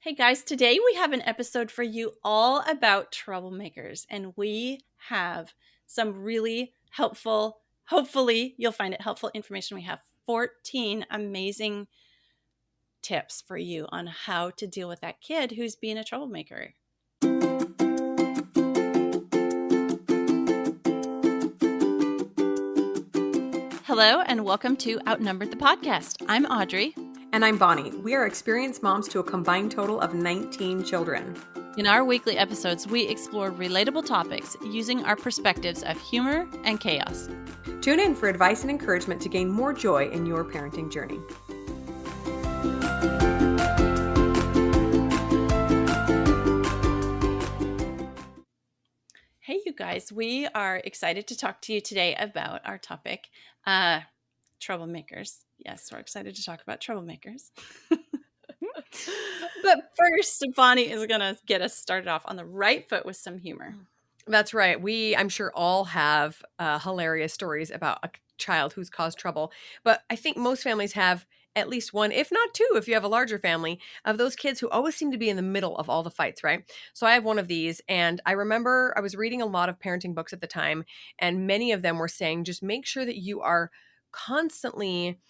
Hey guys, today we have an episode for you all about troublemakers, and we have some really helpful, hopefully, you'll find it helpful information. We have 14 amazing tips for you on how to deal with that kid who's being a troublemaker. Hello, and welcome to Outnumbered the Podcast. I'm Audrey. And I'm Bonnie. We are experienced moms to a combined total of 19 children. In our weekly episodes, we explore relatable topics using our perspectives of humor and chaos. Tune in for advice and encouragement to gain more joy in your parenting journey. Hey, you guys, we are excited to talk to you today about our topic, troublemakers. Yes, we're excited to talk about troublemakers. But first, Bonnie is going to get us started off on the right foot with some humor. That's right. I'm sure, all have hilarious stories about a child who's caused trouble. But I think most families have at least one, if not two, if you have a larger family, of those kids who always seem to be in the middle of all the fights, right? So I have one of these, and I remember I was reading a lot of parenting books at the time, and many of them were saying, just make sure that you are constantly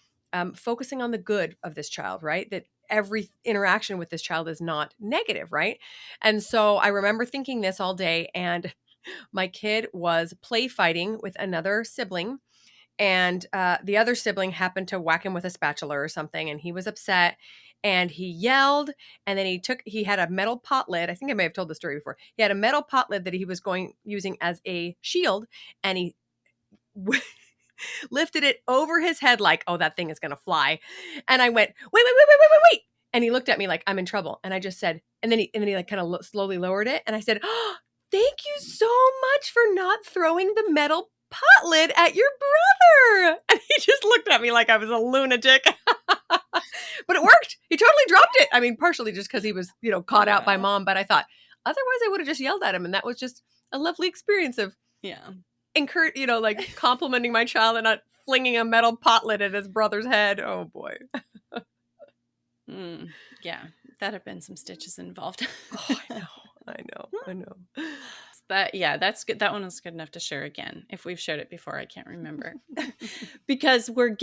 focusing on the good of this child, right? That every interaction with this child is not negative, right? And so I remember thinking this all day, and my kid was play fighting with another sibling, and the other sibling happened to whack him with a spatula or something, and he was upset, and he yelled, and then he had a metal pot lid. I think I may have told the story before. He had a metal pot lid that he was using as a shield, and he lifted it over his head like, oh, that thing is going to fly. And I went, wait. And he looked at me like, I'm in trouble. And I just said, and then he like kind of slowly lowered it. And I said, oh, thank you so much for not throwing the metal pot lid at your brother. And he just looked at me like I was a lunatic. But it worked. He totally dropped it. I mean, partially just because he was, caught out by mom. But I thought, otherwise I would have just yelled at him. And that was just a lovely experience of complimenting my child and not flinging a metal pot lid at his brother's head. Oh boy. Yeah, that have been some stitches involved. Oh, I know. That's good. That one was good enough to share again. If we've shared it before, I can't remember. Because we're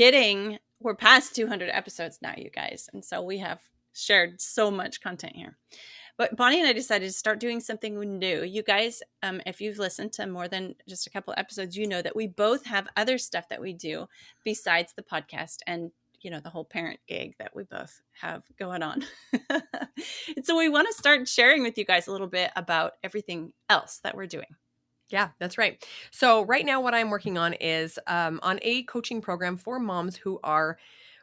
past 200 episodes now, you guys. And so we have shared so much content here. But Bonnie and I decided to start doing something new. You guys, if you've listened to more than just a couple episodes, you know that we both have other stuff that we do besides the podcast and, the whole parent gig that we both have going on. And so we want to start sharing with you guys a little bit about everything else that we're doing. Yeah, that's right. So right now what I'm working on is on a coaching program for moms who are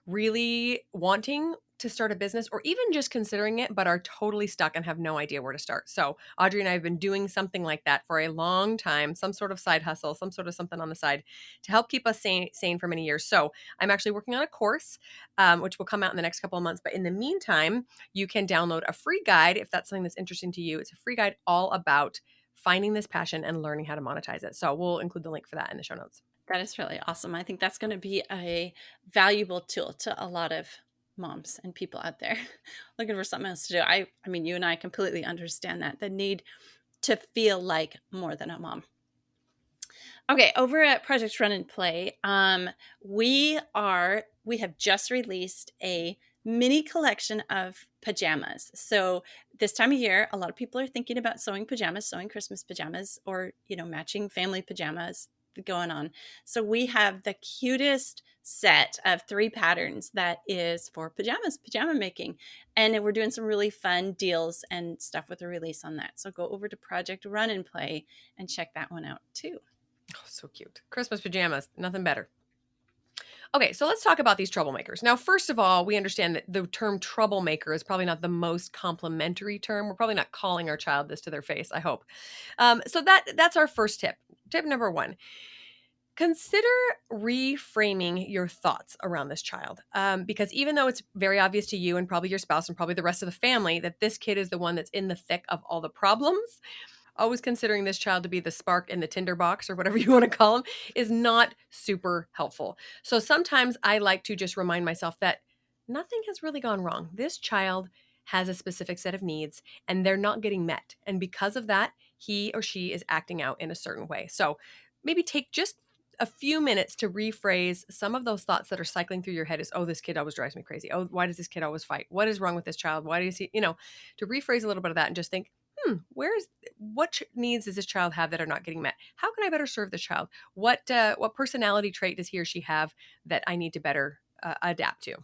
really wanting to start a business or even just considering it, but are totally stuck and have no idea where to start. So Audrey and I have been doing something like that for a long time, some sort of side hustle, some sort of something on the side to help keep us sane for many years. So I'm actually working on a course, which will come out in the next couple of months. But in the meantime, you can download a free guide if that's something that's interesting to you. It's a free guide all about finding this passion and learning how to monetize it. So we'll include the link for that in the show notes. That is really awesome. I think that's going to be a valuable tool to a lot of moms and people out there looking for something else to do. I mean, you and I completely understand that, the need to feel like more than a mom. Okay, over at Project Run and Play, we have just released a mini collection of pajamas. So this time of year, a lot of people are thinking about sewing Christmas pajamas, or, matching family pajamas going on. So we have the cutest set of 3 patterns that is for pajama making. And we're doing some really fun deals and stuff with the release on that. So go over to Project Run and Play and check that one out too. Oh, so cute. Christmas pajamas, nothing better. Okay, so let's talk about these troublemakers. Now, first of all, we understand that the term troublemaker is probably not the most complimentary term. We're probably not calling our child this to their face, I hope. So that's our first tip. Tip number 1. Consider reframing your thoughts around this child. Because even though it's very obvious to you and probably your spouse and probably the rest of the family that this kid is the one that's in the thick of all the problems, always considering this child to be the spark in the tinder box or whatever you want to call him is not super helpful. So sometimes I like to just remind myself that nothing has really gone wrong. This child has a specific set of needs and they're not getting met. And because of that, he or she is acting out in a certain way. So maybe take just a few minutes to rephrase some of those thoughts that are cycling through your head is, oh, this kid always drives me crazy. Oh, why does this kid always fight? What is wrong with this child? Why does he, to rephrase a little bit of that and just think, what needs does this child have that are not getting met? How can I better serve this child? What personality trait does he or she have that I need to better adapt to?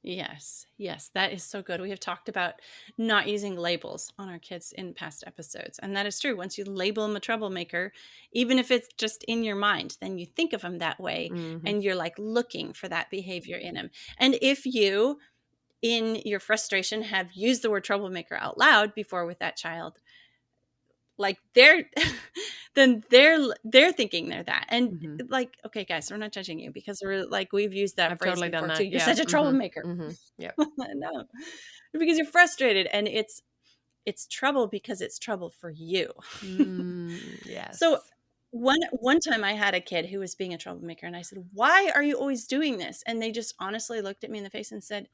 Yes, yes, that is so good. We have talked about not using labels on our kids in past episodes. And that is true. Once you label them a troublemaker, even if it's just in your mind, then you think of them that way Hmm. and you're like looking for that behavior in them. And if you, in your frustration, have used the word troublemaker out loud before with that child, like they're then they're thinking they're that. And Hmm. like, okay, guys, we're not judging you because we're like, we've used that I've phrase totally done before too. that. You're Yeah. such a Hmm. troublemaker. Hmm. Yep. No, because you're frustrated, and it's trouble because it's trouble for you. So Yes. one time I had a kid who was being a troublemaker, and I said, "Why are you always doing this?" And they just honestly looked at me in the face and said,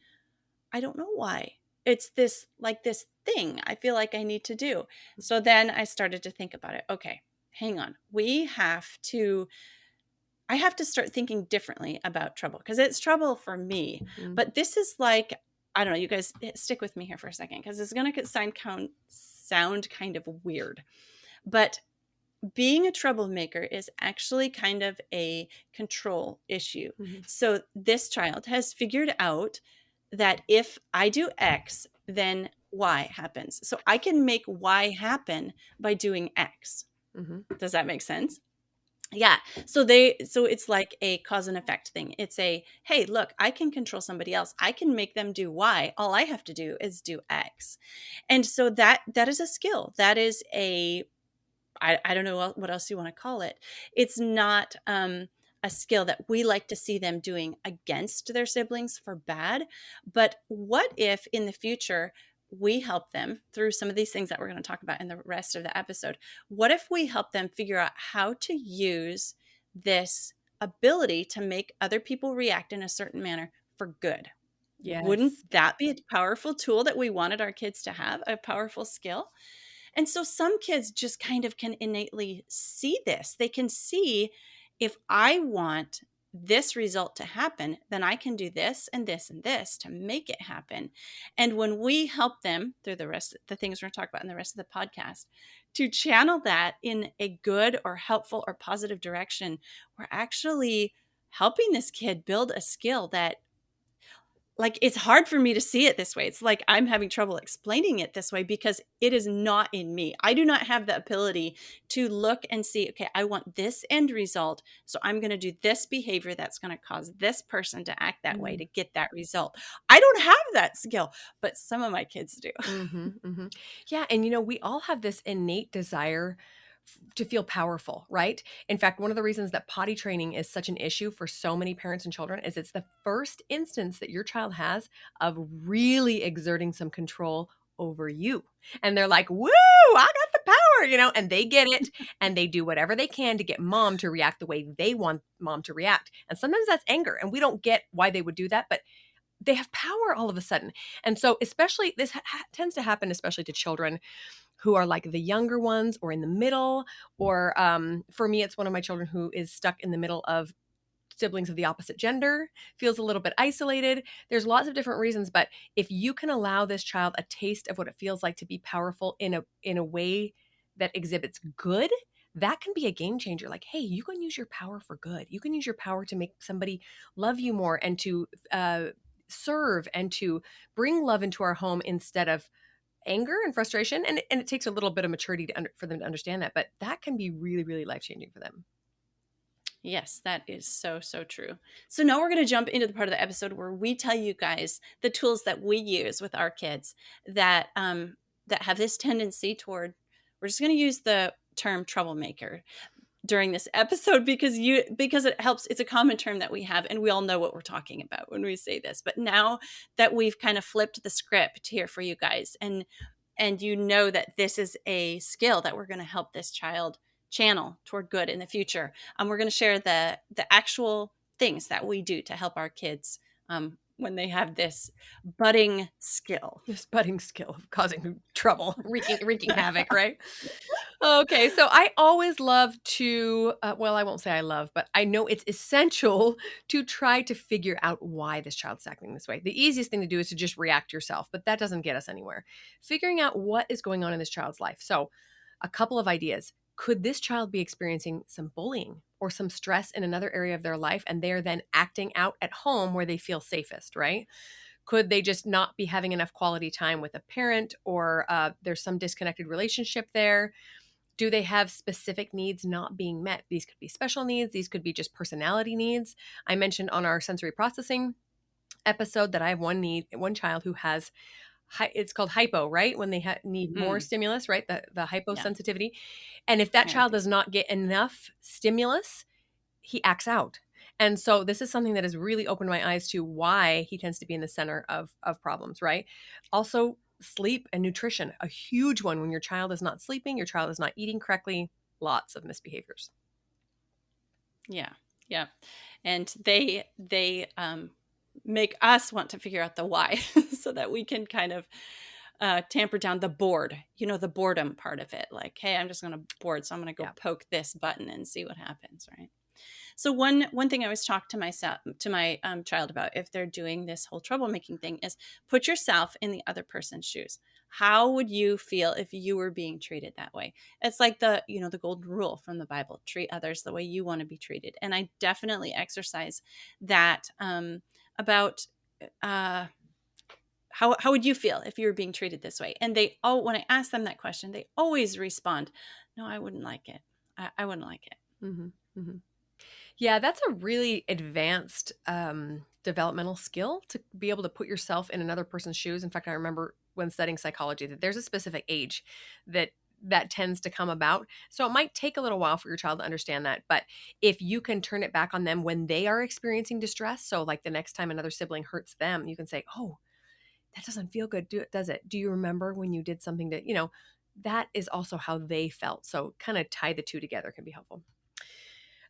"I don't know why. It's this like this thing I feel like I need to do." So then I started to think about it. Okay, hang on. I have to start thinking differently about trouble because it's trouble for me. Mm-hmm. But this is like, I don't know, you guys stick with me here for a second because it's going to sound kind of weird. But being a troublemaker is actually kind of a control issue. Hmm. So this child has figured out that if I do X, then Y happens. So I can make Y happen by doing X. Hmm. Does that make sense? Yeah. So it's like a cause and effect thing. It's a, hey, look, I can control somebody else. I can make them do Y. All I have to do is do X. And so that is a skill. That is a, I don't know what else you want to call it. It's not a skill that we like to see them doing against their siblings for bad. But what if in the future we help them through some of these things that we're going to talk about in the rest of the episode? What if we help them figure out how to use this ability to make other people react in a certain manner for good? Yes. Wouldn't that be a powerful tool that we wanted our kids to have, a powerful skill? And so some kids just kind of can innately see this. They can see, if I want this result to happen, then I can do this and this and this to make it happen. And when we help them through the rest of the things we're going to talk about in the rest of the podcast to channel that in a good or helpful or positive direction, we're actually helping this kid build a skill that, like, it's hard for me to see it this way. It's like I'm having trouble explaining it this way because it is not in me. I do not have the ability to look and see, okay, I want this end result. So I'm going to do this behavior that's going to cause this person to act that way Mm-hmm. to get that result. I don't have that skill, but some of my kids do. Mm-hmm. Mm-hmm. Yeah, and we all have this innate desire to feel powerful, right? In fact, one of the reasons that potty training is such an issue for so many parents and children is it's the first instance that your child has of really exerting some control over you. And they're like, "Woo, I got the power," and they get it and they do whatever they can to get mom to react the way they want mom to react. And sometimes that's anger, and we don't get why they would do that, but they have power all of a sudden. And so, especially this tends to happen, especially to children who are like the younger ones or in the middle. Or for me, it's one of my children who is stuck in the middle of siblings of the opposite gender, feels a little bit isolated. There's lots of different reasons, but if you can allow this child a taste of what it feels like to be powerful in a way that exhibits good, that can be a game changer. Like, hey, you can use your power for good. You can use your power to make somebody love you more and to serve and to bring love into our home instead of anger and frustration. And it takes a little bit of maturity for them to understand that, but that can be really, really life changing for them. Yes, that is so, so true. So now we're going to jump into the part of the episode where we tell you guys the tools that we use with our kids that have this tendency toward. We're just going to use the term troublemaker during this episode because it helps. It's a common term that we have, and we all know what we're talking about when we say this. But now that we've kind of flipped the script here for you guys, and you know that this is a skill that we're going to help this child channel toward good in the future. We're going to share the actual things that we do to help our kids when they have this budding skill. This budding skill of causing trouble, wreaking havoc, right? Okay, so I always love to, well, I won't say I love, but I know it's essential to try to figure out why this child's acting this way. The easiest thing to do is to just react yourself, but that doesn't get us anywhere. Figuring out what is going on in this child's life. So, a couple of ideas. Could this child be experiencing some bullying or some stress in another area of their life, and they're then acting out at home where they feel safest, right? Could they just not be having enough quality time with a parent, or there's some disconnected relationship there? Do they have specific needs not being met? These could be special needs. These could be just personality needs. I mentioned on our sensory processing episode that I have one child who has, it's called hypo, right? When they need more Mm, stimulus, right? The yeah, hyposensitivity. And if that I have child these. does not get enough stimulus, he acts out. And so this is something that has really opened my eyes to why he tends to be in the center of problems, right? Also, sleep and nutrition, a huge one. When your child is not sleeping, your child is not eating correctly, lots of misbehaviors. Yeah, yeah, and they make us want to figure out the why, so that we can kind of tamper down the bored, the boredom part of it. Like, hey, I'm just going to bored, so I'm going to go Yeah. poke this button and see what happens, right? So one thing I always talk to my child about if they're doing this whole troublemaking thing is put yourself in the other person's shoes. How would you feel if you were being treated that way? It's like the golden rule from the Bible: treat others the way you want to be treated. And I definitely exercise that about uh, how would you feel if you were being treated this way? And when I ask them that question, they always respond, "No, I wouldn't like it. I wouldn't like it." hmm hmm Yeah, that's a really advanced developmental skill to be able to put yourself in another person's shoes. In fact, I remember when studying psychology that there's a specific age that tends to come about. So it might take a little while for your child to understand that. But if you can turn it back on them when they are experiencing distress, so like the next time another sibling hurts them, you can say, "Oh, that doesn't feel good, does it? Do you remember when you did something that, that is also how they felt." So kind of tie the two together can be helpful.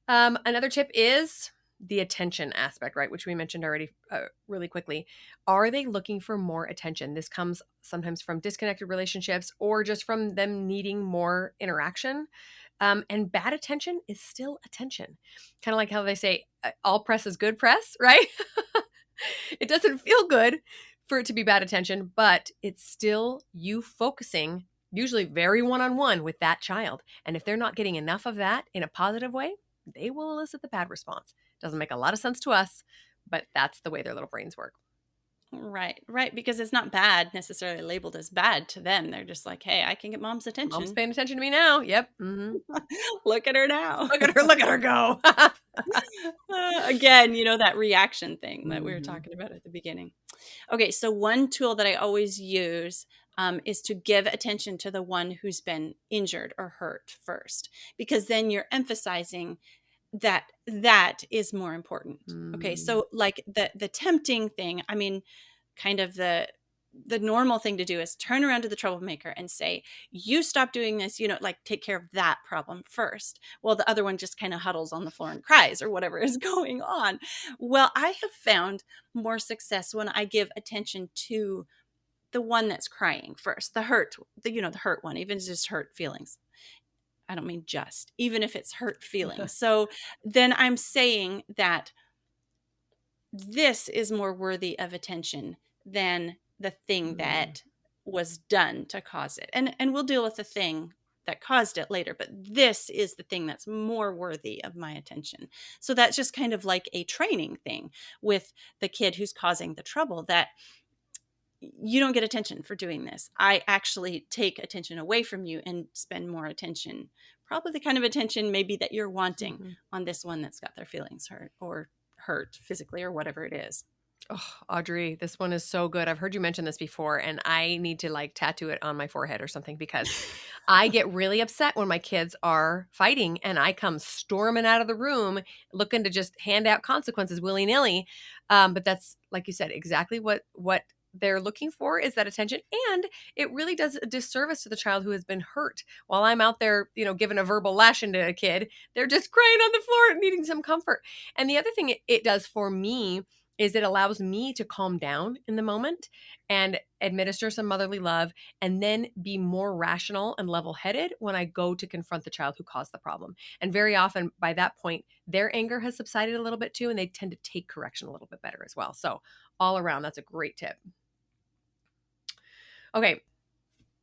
Another tip is the attention aspect, right? Which we mentioned already really quickly. Are they looking for more attention? This comes sometimes from disconnected relationships or just from them needing more interaction. And bad attention is still attention. Kind of like how they say, all press is good press, right? It doesn't feel good for it to be bad attention, but it's still you focusing, usually very one on one with that child. And if they're not getting enough of that in a positive way, they will elicit the bad response. Doesn't make a lot of sense to us, but that's the way their little brains work. Right, right, because it's not bad necessarily labeled as bad to them. They're just like, "Hey, I can get mom's Mom's attention. paying attention to me now. Yep. Look at her now." Look at her. Look at her go. Again, that reaction thing that we were hmm talking about at the beginning. Okay, so one tool that I always use is to give attention to the one who's been injured or hurt first, because then you're emphasizing that is more important. Okay, mm so like the tempting thing, I mean, kind of the normal thing to do is turn around to the troublemaker and say, "You stop doing this, like take care of that problem first." Well, the other one just kind of huddles on the floor and cries or whatever is going on. Well, I have found more success when I give attention to the one that's crying first, the hurt one, even if it's just hurt feelings. I don't mean just, even if it's hurt feelings. So then I'm saying that this is more worthy of attention than the thing mm that was done to cause it. And we'll deal with the thing that caused it later, but this is the thing that's more worthy of my attention. So that's just kind of like a training thing with the kid who's causing the trouble, that you don't get attention for doing this. I actually take attention away from you and spend more attention, probably the kind of attention maybe that you're wanting, hmm on this one that's got their feelings hurt or hurt physically or whatever it is. Oh, Audrey, this one is so good. I've heard you mention this before, and I need to like tattoo it on my forehead or something because I get really upset when my kids are fighting and I come storming out of the room looking to just hand out consequences willy nilly. But that's, like you said, exactly what they're looking for is that attention. And it really does a disservice to the child who has been hurt. While I'm out there, giving a verbal lashing to a kid, they're just crying on the floor and needing some comfort. And the other thing it does for me is it allows me to calm down in the moment and administer some motherly love, and then be more rational and level-headed when I go to confront the child who caused the problem. And very often by that point, their anger has subsided a little bit too, and they tend to take correction a little bit better as well. So all around, that's a great tip. Okay,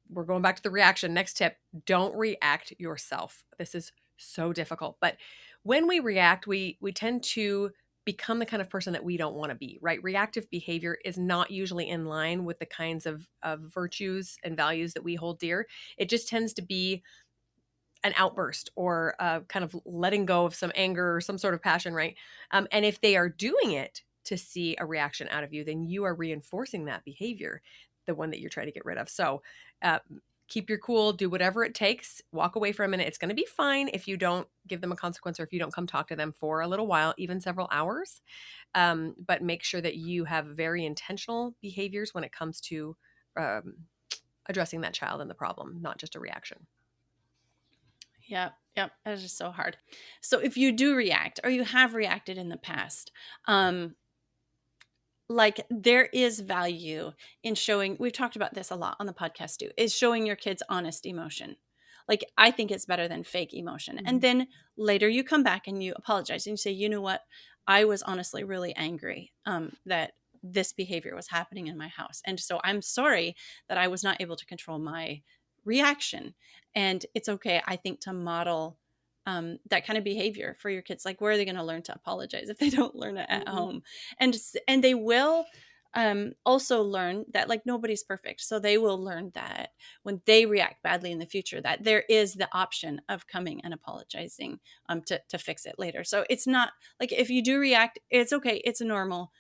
we're going back to the reaction. Next tip, don't react yourself. This is so difficult, but when we react, we tend to become the kind of person that we don't want to be, right? Reactive behavior is not usually in line with the kinds of virtues and values that we hold dear. It just tends to be an outburst, or kind of letting go of some anger or some sort of passion, right? And if they are doing it to see a reaction out of you, then you are reinforcing that behavior, the one that you're trying to get rid of. So uh, keep your cool, do whatever it takes, walk away for a minute. It's going to be fine if you don't give them a consequence, or if you don't come talk to them for a little while, even several hours. But make sure that you have very intentional behaviors when it comes to um, addressing that child and the problem, not just a reaction. Yeah, yep. That is just so hard. So if you do react, or you have reacted in the past, um, like there is value in showing, we've talked about this a lot on the podcast too, is showing your kids honest emotion. Like I think it's better than fake emotion. And Mhm. then later you come back and you apologize and you say, you know what, I was honestly really angry that this behavior was happening in my house, and so I'm sorry that I was not able to control my reaction. And it's okay, I think, to model that kind of behavior for your kids. Like, where are they going to learn to apologize if they don't learn it at Mhm. home? And they will also learn that, like, nobody's perfect, so they will learn that when they react badly in the future, that there is the option of coming and apologizing to fix it later. So it's not like, if you do react, it's okay, it's normal,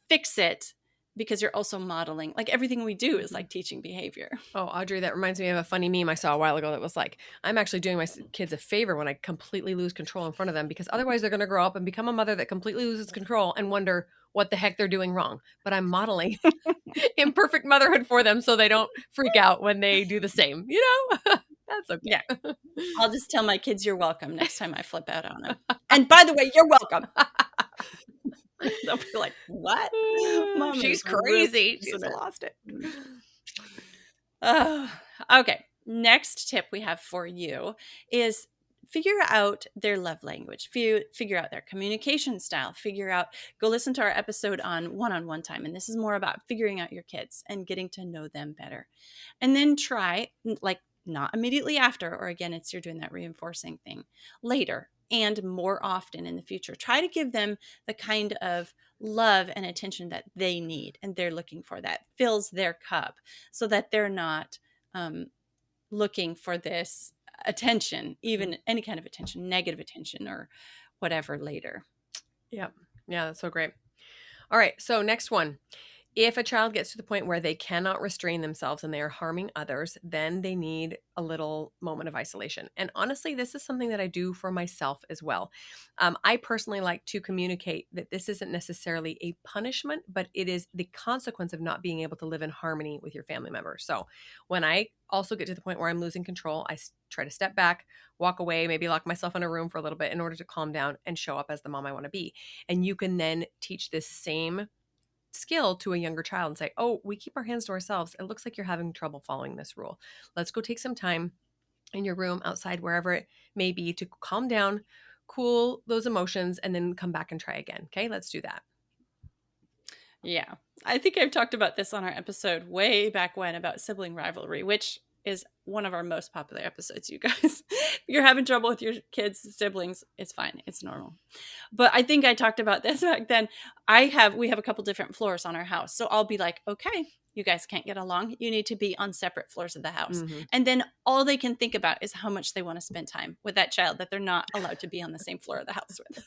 fix it, because you're also modeling. Like, everything we do is Mhm. like teaching behavior. Oh, Audrey, that reminds me of a funny meme I saw a while ago that was like, I'm actually doing my kids a favor when I completely lose control in front of them, because otherwise they're going to grow up and become a mother that completely loses control and wonder what the heck they're doing wrong. But I'm modeling imperfect motherhood for them so they don't freak out when they do the same, you know? That's Yeah, okay. I'll just tell my kids, you're welcome, next time I flip out on them. And by the way, you're welcome. They'll be like, what? Mom is She's really crazy. losing She's it. lost it. Oh, okay. Next tip we have for you is figure out their love language, figure out their communication style, go listen to our episode on one-on-one time. And this is more about figuring out your kids and getting to know them better. And then try, like, not immediately after, or again, it's, you're doing that reinforcing thing later and more often in the future. Try to give them the kind of love and attention that they need and they're looking for, that fills their cup, so that they're not um, looking for this attention, Mm. even any kind of attention, negative attention or whatever, later. Yeah. Yeah, that's so great. All right. So, next one. If a child gets to the point where they cannot restrain themselves and they are harming others, then they need a little moment of isolation. And honestly, this is something that I do for myself as well. I personally like to communicate that this isn't necessarily a punishment, but it is the consequence of not being able to live in harmony with your family members. So when I also get to the point where I'm losing control, try to step back, walk away, maybe lock myself in a room for a little bit in order to calm down and show up as the mom I want to be. And you can then teach this same skill to a younger child and say, oh, we keep our hands to ourselves. It looks like you're having trouble following this rule. Let's go take some time in your room, outside, wherever it may be, to calm down, cool those emotions, and then come back and try again. Okay, let's do that. Yeah. I think I've talked about this on our episode way back when about sibling rivalry, which is one of our most popular episodes, you guys. If you're having trouble with your kids' siblings, it's fine. It's normal. But I think I talked about this back then. We have a couple different floors on our house. So I'll be like, okay, you guys can't get along. You need to be on separate floors of the house. Mm-hmm. And then all they can think about is how much they want to spend time with that child that they're not allowed to be on the same floor of the house with.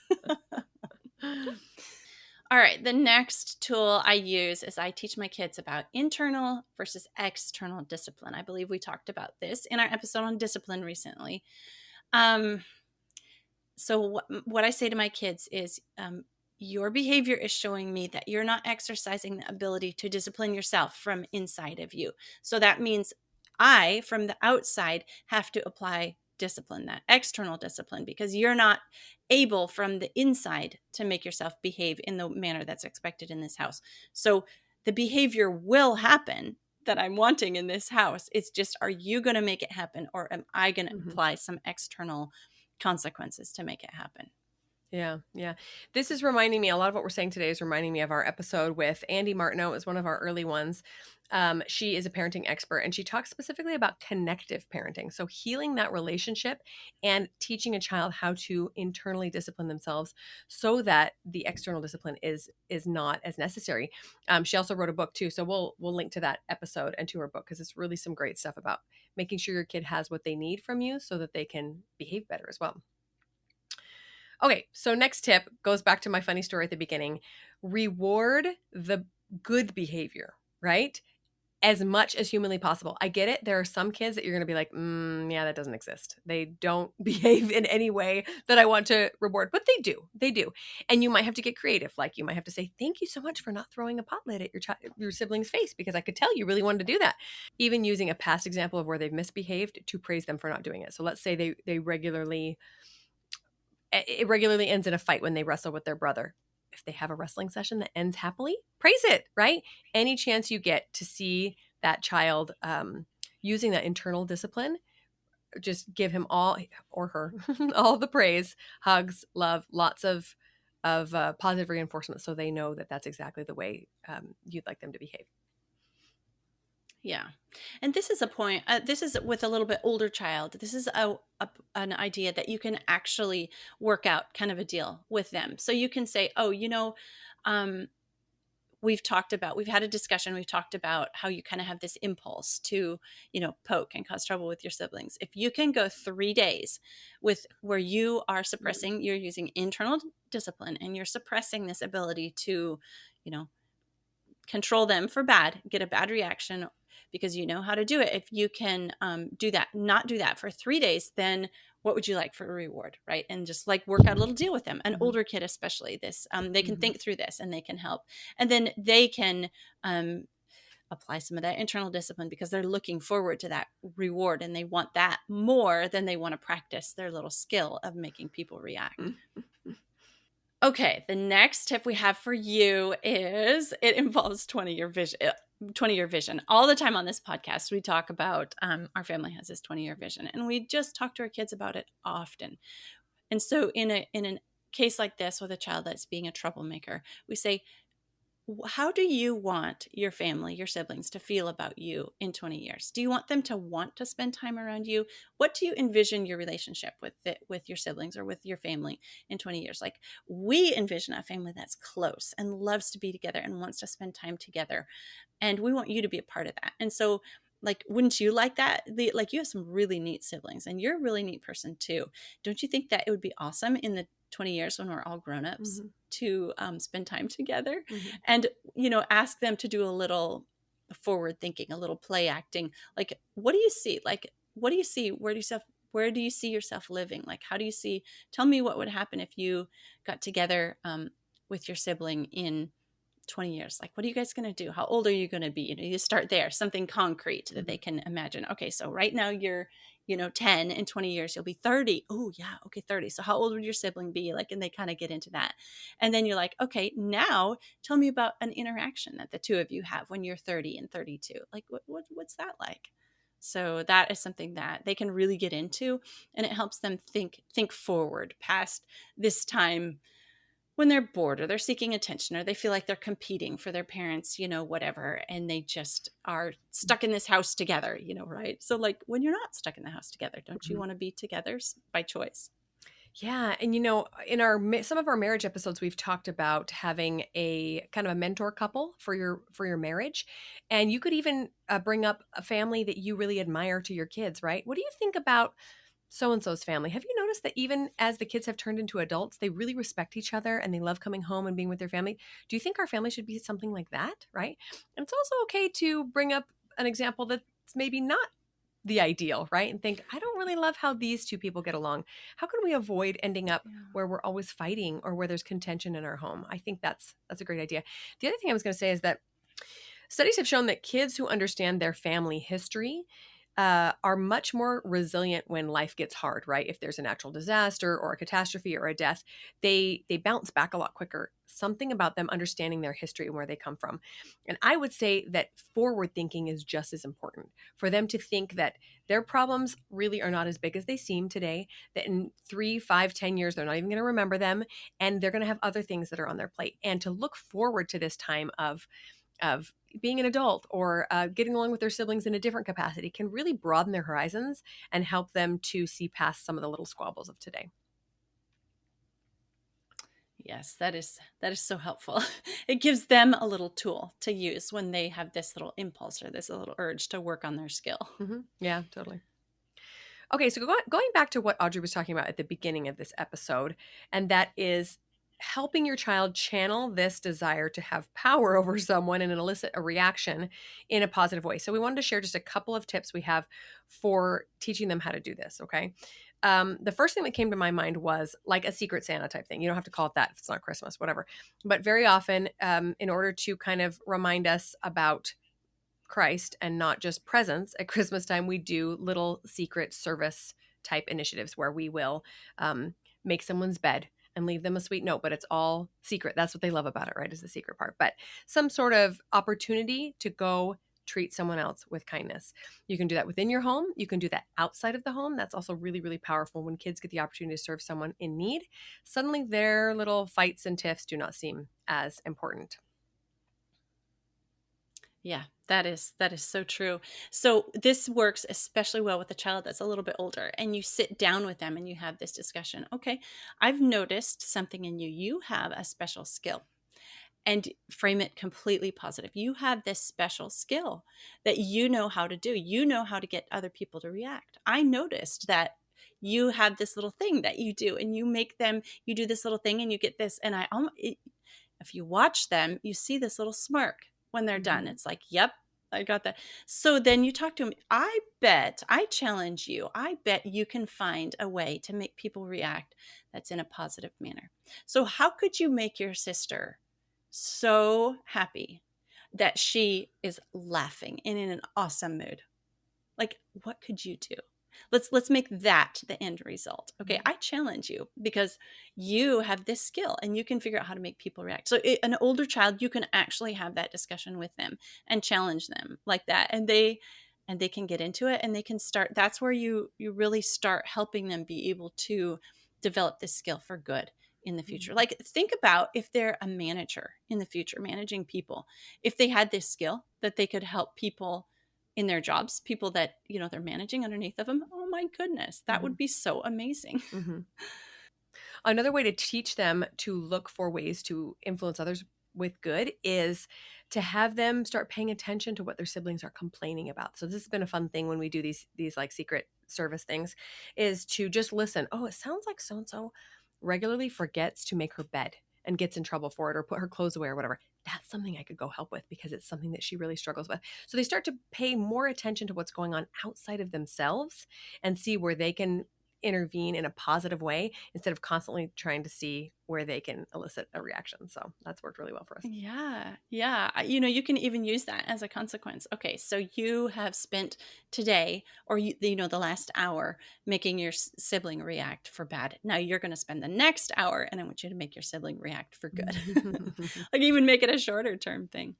All right, the next tool I use is I teach my kids about internal versus external discipline. I believe we talked about this in our episode on discipline recently. Um, so what I say to my kids is, your behavior is showing me that you're not exercising the ability to discipline yourself from inside of you. So that means I, from the outside, have to apply discipline, that external discipline, because you're not able from the inside to make yourself behave in the manner that's expected in this house. So the behavior will happen that I'm wanting in this house. It's just, are you going to make it happen, or am I going to Mhm. apply some external consequences to make it happen? Yeah, yeah. This is reminding me, a lot of what we're saying today is reminding me of our episode with Andy Martineau. It was one of our early ones. She is a parenting expert, and she talks specifically about connective parenting. So healing that relationship and teaching a child how to internally discipline themselves so that the external discipline is not as necessary. She also wrote a book too. So we'll link to that episode and to her book, because it's really some great stuff about making sure your kid has what they need from you so that they can behave better as well. Okay, so next tip goes back to my funny story at the beginning. Reward the good behavior, right? As much as humanly possible. I get it. There are some kids that you're going to be like, yeah, that doesn't exist. They don't behave in any way that I want to reward, but they do. They do. And you might have to get creative. Like, you might have to say, thank you so much for not throwing a pot lid at your sibling's face, because I could tell you really wanted to do that. Even using a past example of where they've misbehaved to praise them for not doing it. So let's say they regularly it regularly ends in a fight when they wrestle with their brother. If they have a wrestling session that ends happily, praise it, right? Any chance you get to see that child using that internal discipline, just give him all, or her, all the praise, hugs, love, lots of positive reinforcement, so they know that that's exactly the way you'd like them to behave. Yeah. And this is a point, this is with a little bit older child. This is an idea that you can actually work out, kind of a deal with them. So you can say, oh, um, we've had a discussion, we've talked about how you kind of have this impulse to, poke and cause trouble with your siblings. If you can go 3 days with where you are suppressing, you're using internal discipline and you're suppressing this ability to, you know, control them for bad, get a bad reaction, because you know how to do it. If you can do that, not do that for 3 days, then what would you like for a reward, right? And just like work out a little deal with them. An Mhm. older kid, especially this, they can Mhm. think through this and they can help, and then they can apply some of that internal discipline because they're looking forward to that reward and they want that more than they want to practice their little skill of making people react. Mhm. Okay, the next tip we have for you is it involves 20-year vision. 20-year vision. All the time on this podcast, we talk about our family has this 20-year vision, and we just talk to our kids about it often. And so, in a case like this with a child that's being a troublemaker, we say, how do you want your family, your siblings to feel about you in 20 years? Do you want them to want to spend time around you? What do you envision your relationship with your siblings or with your family in 20 years? Like, we envision a family that's close and loves to be together and wants to spend time together, and we want you to be a part of that. And so, like, wouldn't you like that? Like, you have some really neat siblings and you're a really neat person too. Don't you think that it would be awesome in the 20 years when we're all grown-ups Mhm. to spend time together? Mhm. And ask them to do a little forward thinking, a little play acting. Like, what do you see? Like, what do you see? Where do you see yourself living? Like, how do you see? Tell me what would happen if you got together with your sibling in 20 years. Like, what are you guys going to do? How old are you going to be? You start there, something concrete that they Mhm. can imagine. Okay, so right now you're 10. In 20 years you'll be 30. Oh yeah, okay, 30. So how old would your sibling be? Like, and they kind of get into that. And then you're like, okay, now tell me about an interaction that the two of you have when you're 30 and 32. Like, what's that like? So that is something that they can really get into, and it helps them think forward past this time when they're bored or they're seeking attention or they feel like they're competing for their parents, whatever, and they just are stuck in this house together, right? So, like, when you're not stuck in the house together, don't you Mhm. want to be together by choice? Yeah, and in some of our marriage episodes, we've talked about having a kind of a mentor couple for your marriage, and you could even bring up a family that you really admire to your kids, right? What do you think about so and so's family? Have you noticed that even as the kids have turned into adults, they really respect each other and they love coming home and being with their family? Do you think our family should be something like that, right? And it's also okay to bring up an example that's maybe not the ideal, right? And think, I don't really love how these two people get along. How can we avoid ending up Yeah. where we're always fighting or where there's contention in our home? I think that's a great idea. The other thing I was going to say is that studies have shown that kids who understand their family history are much more resilient when life gets hard, right? If there's a natural disaster or a catastrophe or a death, they bounce back a lot quicker. Something about them understanding their history and where they come from. And I would say that forward thinking is just as important for them to think that their problems really are not as big as they seem today, that in 3, 5, 10 years, they're not even going to remember them, and they're going to have other things that are on their plate. And to look forward to this time of being an adult or getting along with their siblings in a different capacity can really broaden their horizons and help them to see past some of the little squabbles of today. Yes, that is so helpful. It gives them a little tool to use when they have this little impulse or this little urge to work on their skill. Yeah, totally. Okay, so going back to what Audrey was talking about at the beginning of this episode, and that is helping your child channel this desire to have power over someone and elicit a reaction in a positive way. So we wanted to share just a couple of tips we have for teaching them how to do this. Okay. The first thing that came to my mind was like a secret Santa type thing. You don't have to call it that if it's not Christmas, whatever. But very often, in order to kind of remind us about Christ and not just presents at Christmas time, we do little secret service type initiatives where we will make someone's bed and leave them a sweet note, but it's all secret. That's what they love about it, right? Is the secret part. But some sort of opportunity to go treat someone else with kindness. You can do that within your home. You can do that outside of the home. That's also really, really powerful when kids get the opportunity to serve someone in need. Suddenly their little fights and tiffs do not seem as important. Yeah, that is so true. So this works especially well with a child that's a little bit older and you sit down with them and you have this discussion. Okay, I've noticed something in you. You have a special skill and frame it completely positive. You have this special skill that you know how to do. You know how to get other people to react. I noticed that you have this little thing that you do and you make them you do this little thing and you get this and if you watch them, you see this little smirk when they're done. Mhm. It's like, "Yep, I got that." So then you talk to them. I challenge you. I bet you can find a way to make people react that's in a positive manner. So how could you make your sister so happy that she is laughing and in an awesome mood? Like, what could you do? Let's make that the end result. Okay, Mhm. I challenge you because you have this skill and you can figure out how to make people react. So an older child, you can actually have that discussion with them and challenge them like that, and they can get into it and they can start. That's where you really start helping them be able to develop this skill for good in the future. Mhm. Like think about if they're a manager in the future, managing people, if they had this skill that they could help people in their jobs, people that, they're managing underneath of them. Oh my goodness, that would Mhm. be so amazing. Mhm. Another way to teach them to look for ways to influence others with good is to have them start paying attention to what their siblings are complaining about. So this has been a fun thing when we do these like secret service things is to just listen. Oh, it sounds like so and so regularly forgets to make her bed and gets in trouble for it or put her clothes away or whatever. That's something I could go help with because it's something that she really struggles with. So they start to pay more attention to what's going on outside of themselves and see where they can intervene in a positive way instead of constantly trying to see where they can elicit a reaction. So that's worked really well for us. Yeah, yeah. You can even use that as a consequence. Okay, so you have spent today, or the last hour, making your sibling react for bad. Now you're going to spend the next hour, and I want you to make your sibling react for good. Like even make it a shorter term thing.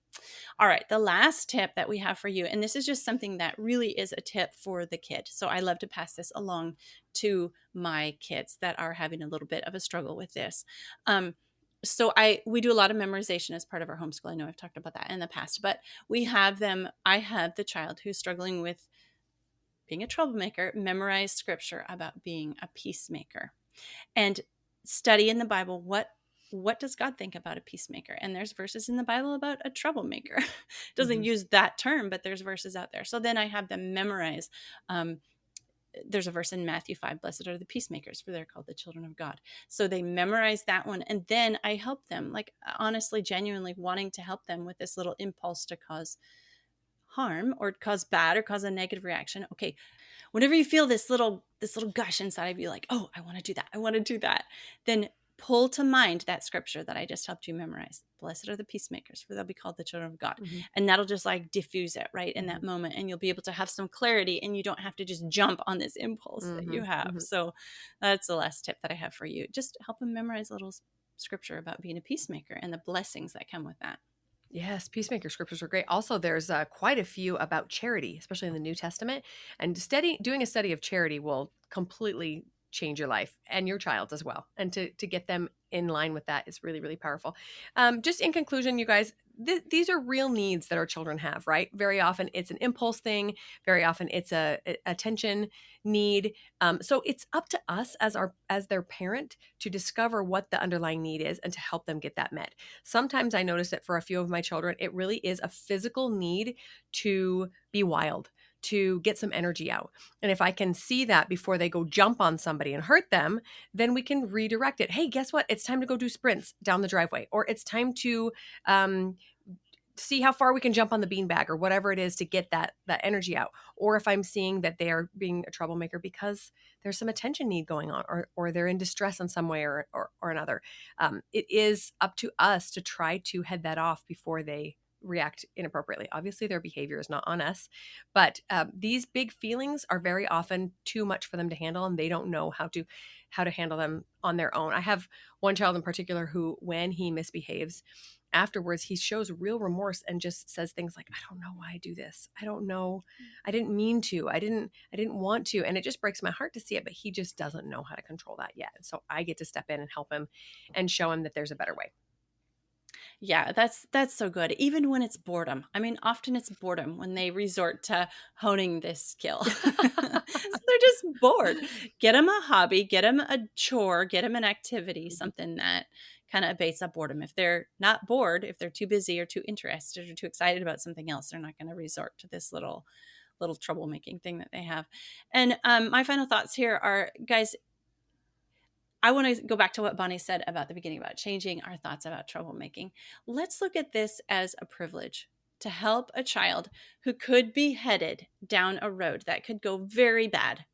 All right, the last tip that we have for you, and this is just something that really is a tip for the kid. So I love to pass this along to my kids that are having a little bit of a struggle with this. So we do a lot of memorization as part of our homeschool. I know I've talked about that in the past, but I have the child who's struggling with being a troublemaker memorize scripture about being a peacemaker and study in the Bible what does God think about a peacemaker? And there's verses in the Bible about a troublemaker. Doesn't Mhm. use that term, but there's verses out there. So then I have them memorize. There's a verse in Matthew 5, blessed are the peacemakers, for they're called the children of God. So they memorize that one. And then I help them, like honestly, genuinely wanting to help them with this little impulse to cause harm or cause bad or cause a negative reaction. Okay, whenever you feel this little gush inside of you like, oh, I want to do that, I want to do that, then pull to mind that scripture that I just helped you memorize. Blessed are the peacemakers, for they'll be called the children of God. Mhm. And that'll just like diffuse it right in that Mhm. moment. And you'll be able to have some clarity, and you don't have to just jump on this impulse that you Mhm. have. Mhm. So that's the last tip that I have for you. Just help them memorize a little scripture about being a peacemaker and the blessings that come with that. Yes, peacemaker scriptures are great. Also, there's quite a few about charity, especially in the New Testament. And doing a study of charity will completely change your life and your child's as well. And to get them in line with that is really, really powerful. Just in conclusion, you guys, these are real needs that our children have, right? Very often it's an impulse thing. Very often it's a attention need. So it's up to us as their parent to discover what the underlying need is and to help them get that met. Sometimes I notice that for a few of my children, it really is a physical need to be wild, to get some energy out. And if I can see that before they go jump on somebody and hurt them, then we can redirect it. Hey, guess what? It's time to go do sprints down the driveway, or it's time to see how far we can jump on the beanbag, or whatever it is to get that energy out. Or if I'm seeing that they are being a troublemaker because there's some attention need going on, or they're in distress in some way or another, it is up to us to try to head that off before they react inappropriately. Obviously, their behavior is not on us, but these big feelings are very often too much for them to handle, and they don't know how to handle them on their own. I have one child in particular who, when he misbehaves, afterwards he shows real remorse and just says things like, I don't know why I do this. I don't know. I didn't mean to. I didn't want to. And it just breaks my heart to see it, but he just doesn't know how to control that yet. And so I get to step in and help him and show him that there's a better way. Yeah, that's so good. Even when it's boredom. I mean, often it's boredom when they resort to honing this skill. So they're just bored. Get them a hobby, get them a chore, get them an activity, something that kind of abates that boredom. If they're not bored, if they're too busy or too interested or too excited about something else, they're not going to resort to this little troublemaking thing that they have. And my final thoughts here are, guys, I want to go back to what Bonnie said about the beginning about changing our thoughts about troublemaking. Let's look at this as a privilege to help a child who could be headed down a road that could go very bad.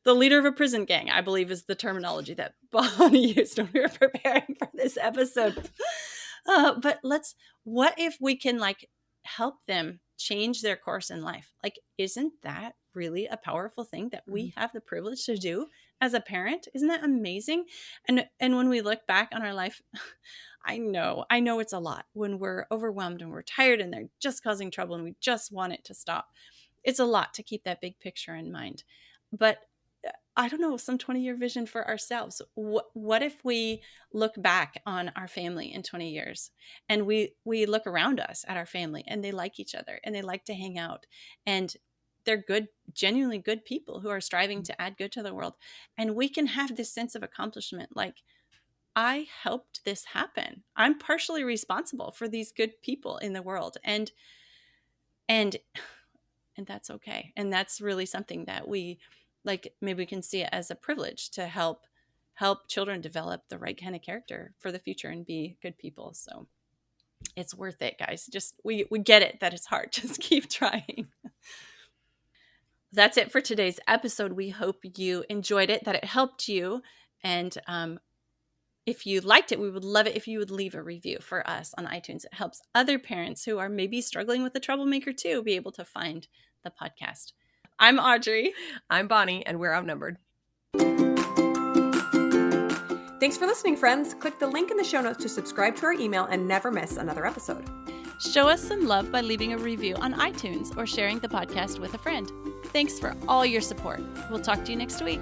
The leader of a prison gang, I believe, is the terminology that Bonnie used when we were preparing for this episode. But what if we can help them change their course in life? Isn't that really a powerful thing that we have the privilege to do as a parent? Isn't that amazing? And when we look back on our life, I know it's a lot when we're overwhelmed and we're tired and they're just causing trouble and we just want it to stop. It's a lot to keep that big picture in mind. But I don't know, some 20-year vision for ourselves. What if we look back on our family in 20 years and we look around us at our family and they like each other and they like to hang out and they're good, genuinely good people who are striving to add good to the world. And we can have this sense of accomplishment. Like, I helped this happen. I'm partially responsible for these good people in the world. And that's okay. And that's really something that we maybe we can see it as a privilege to help children develop the right kind of character for the future and be good people. So it's worth it, guys. Just we get it that it's hard. Just keep trying. That's it for today's episode. We hope you enjoyed it, that it helped you. And if you liked it, we would love it if you would leave a review for us on iTunes. It helps other parents who are maybe struggling with the troublemaker too be able to find the podcast. I'm Audrey. I'm Bonnie, and we're outnumbered. Thanks for listening, friends. Click the link in the show notes to subscribe to our email and never miss another episode. Show us some love by leaving a review on iTunes or sharing the podcast with a friend. Thanks for all your support. We'll talk to you next week.